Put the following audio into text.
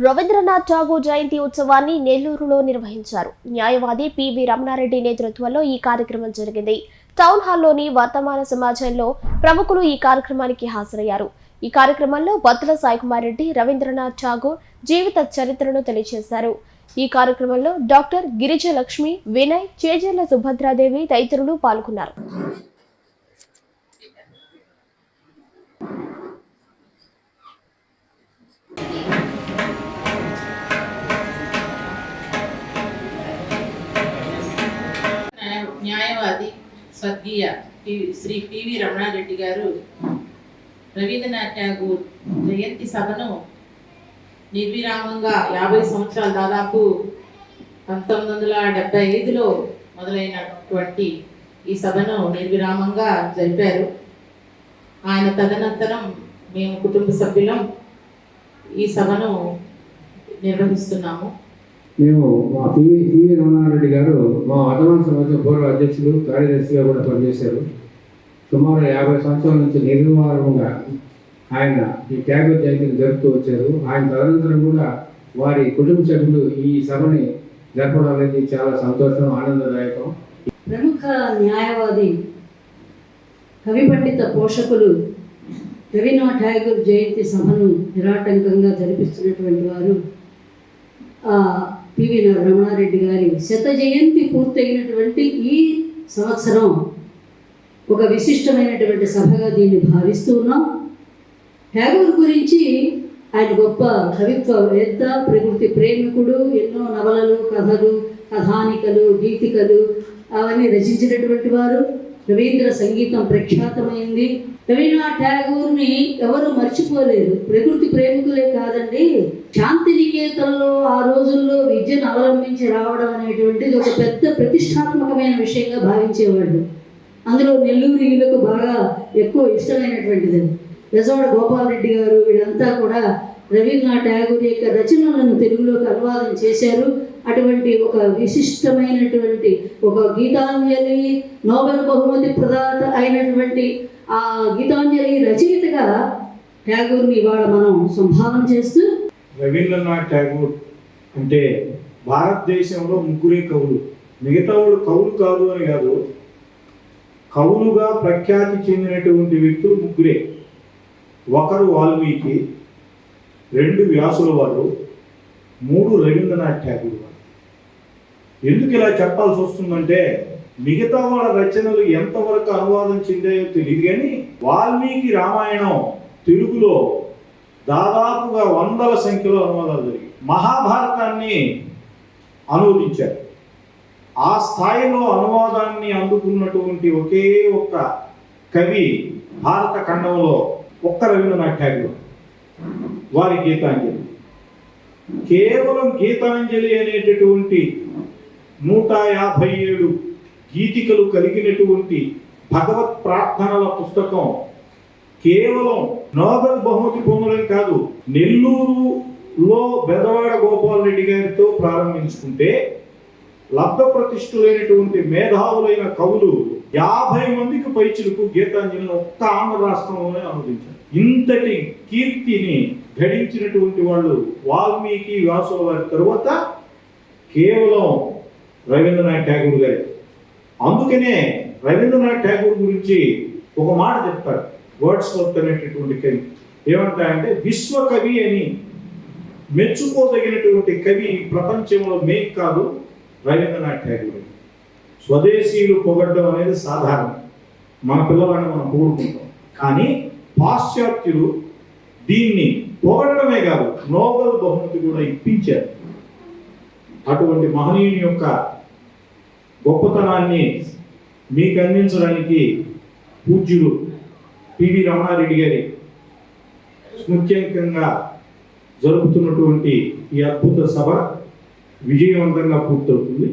రవీంద్రనాథ్ ఠాగూర్ జయంతి ఉత్సవాన్ని నెల్లూరులో నిర్వహించారు. న్యాయవాది పివి రమణారెడ్డి నేతృత్వంలో ఈ కార్యక్రమం జరిగింది. టౌన్ హాల్లోని వర్తమాన సమాజంలో ప్రముఖులు ఈ కార్యక్రమానికి హాజరయ్యారు. ఈ కార్యక్రమంలో బత్తుల సాయికుమార్ రెడ్డి రవీంద్రనాథ్ ఠాగూర్ జీవిత చరిత్రను తెలియజేశారు. ఈ కార్యక్రమంలో డాక్టర్ గిరిజలక్ష్మి, వినయ్, చేజర్ల సుభద్రాదేవి తదితరులు పాల్గొన్నారు. న్యాయవాది స్వర్గీయ శ్రీ పివి రమణారెడ్డి గారు రవీంద్రనాథ్ ఠాగూర్ జయంతి సభను నిర్విరామంగా 50 సంవత్సరాలు, దాదాపు 1975లో మొదలైనటువంటి ఈ సభను నిర్విరామంగా జరిపారు. ఆయన తదనంతరం మేము కుటుంబ సభ్యులం ఈ సభను నిర్వహిస్తున్నాము. మేము మా పివి రమణారెడ్డి గారు మా వర్తమాన సమాజం పూర్వ అధ్యక్షులు, కార్యదర్శిగా కూడా పనిచేశారు. సుమారు 50 సంవత్సరాల నుంచి నిర్వివారంగా ఆయన ఈ ఠాగూర్ జయంతిని జరుపుతూ వచ్చారు. ఆయన తదనంతరం కూడా వారి కుటుంబ సభ్యులు ఈ సభని జరపడం అనేది చాలా సంతోషం, ఆనందదాయకం. ప్రముఖ న్యాయవాది, కవి పండిత పోషకులు రవీంద్రనాథ్ ఠాగూర్ జయంతి సభను నిరాటంకంగా జరిపిస్తున్నటువంటి వారు పివి రమణారెడ్డి గారి శత జయంతి పూర్తయినటువంటి ఈ సంవత్సరం ఒక విశిష్టమైనటువంటి సభగా దీన్ని భావిస్తూ ఉన్నాం. ఠాగూర్ గురించి ఆయన గొప్ప కవిత్వవేత్త, ప్రకృతి ప్రేమికుడు, ఎన్నో నవలలు, కథలు, కథానికలు, గీతికలు అవన్నీ రచించినటువంటి వారు. రవీంద్ర సంగీతం ప్రఖ్యాతమైంది. రవీంద్రనాథ్ ఠాగూర్ని ఎవరు మర్చిపోలేరు. ప్రకృతి ప్రేమికులే కాదండి, శాంతినికేతన్లో ఆ రోజుల్లో విద్యను అవలంబించి రావడం అనేటువంటిది ఒక పెద్ద ప్రతిష్టాత్మకమైన విషయంగా భావించేవాళ్ళు. అందులో నెల్లూరులకు బాగా ఎక్కువ ఇష్టమైనటువంటిది. బెజవాడ గోపాలరెడ్డి గారు వీళ్ళంతా కూడా రవీంద్రనాథ్ ఠాగూర్ యొక్క రచనలను తెలుగులోకి అనువాదం చేశారు. అటువంటి ఒక విశిష్టమైనటువంటి ఒక గీతాంజలి, నోబెల్ బహుమతి ప్రదాత అయినటువంటి ఆ గీతాంజలి రచయితగా ఠాగూర్ని ఇవాళ మనం సంభావన చేస్తూ, రవీంద్రనాథ్ ఠాగూర్ అంటే భారతదేశంలో ముగ్గురే కవులు. మిగతా వాళ్ళు కవులు కాదు అని కాదు, కవులుగా ప్రఖ్యాతి చెందినటువంటి వ్యక్తులు ముగ్గురే. ఒకరు వాల్మీకి, 2 వ్యాసుల వారు, 3 రవీంద్రనాథ్ ఠాగూర్ వారు. ఎందుకు ఇలా చెప్పాల్సి వస్తుందంటే, మిగతా వాళ్ళ రచనలు ఎంతవరకు అనువాదం చెందాయో తెలియదు, కానీ వాల్మీకి రామాయణం తెలుగులో దాదాపుగా 100ల సంఖ్యలో అనువాదాలు జరిగాయి. మహాభారతాన్ని అనువదించారు. ఆ స్థాయిలో అనువాదాన్ని అందుకున్నటువంటి ఒకే ఒక్క కవి భారత ఖండంలో ఒక్క రవీంద్రనాథ్ ఠాగూర్. వారి గీతాంజలి, కేవలం గీతాంజలి అనేటటువంటి 157 గీతికలు కలిగినటువంటి భగవత్ ప్రార్థనల పుస్తకం కేవలం నోబెల్ బహుమతి పొందడం కాదు, నెల్లూరులో బెజవాడ గోపాలరెడ్డి గారితో ప్రారంభించుకుంటే లబ్ధ ప్రతిష్ఠులైనటువంటి మేధావులైన కవులు 50 మందికి పైచిలకు గీతాంజలిని ఒక్క ఆంధ్ర రాష్ట్రంలోనే అనువదించారు. ఇంతటి కీర్తిని గడించినటువంటి వాళ్ళు వాల్మీకి, వ్యాసుల వారి తరువాత కేవలం రవీంద్రనాథ్ ఠాగూర్ గారి. అందుకనే రవీంద్రనాథ్ ఠాగూర్ గురించి ఒక మాట చెప్తారు వర్డ్స్వర్త్ అనేటటువంటి కవి. ఏమంటారంటే, విశ్వకవి అని మెచ్చుకోదగినటువంటి కవి ప్రపంచంలో మేక్ కాదు రవీంద్రనాథ్ ఠాగూర్. స్వదేశీయులు పొగడ్డం అనేది సాధారణం, మన పిల్లవాడిని మనం కోరుకుంటాం. కానీ పాశ్చాత్యులు దీన్ని పొగడమే కాదు, నోబెల్ బహుమతి కూడా ఇప్పించారు. అటువంటి మహనీయుని యొక్క గొప్పతనాన్ని మీకు అందించడానికి పూజ్యులు పివి రమణారెడ్డి గారి స్మృత్యంకంగా జరుపుతున్నటువంటి ఈ అద్భుత సభ విజయవంతంగా పూర్తవుతుంది.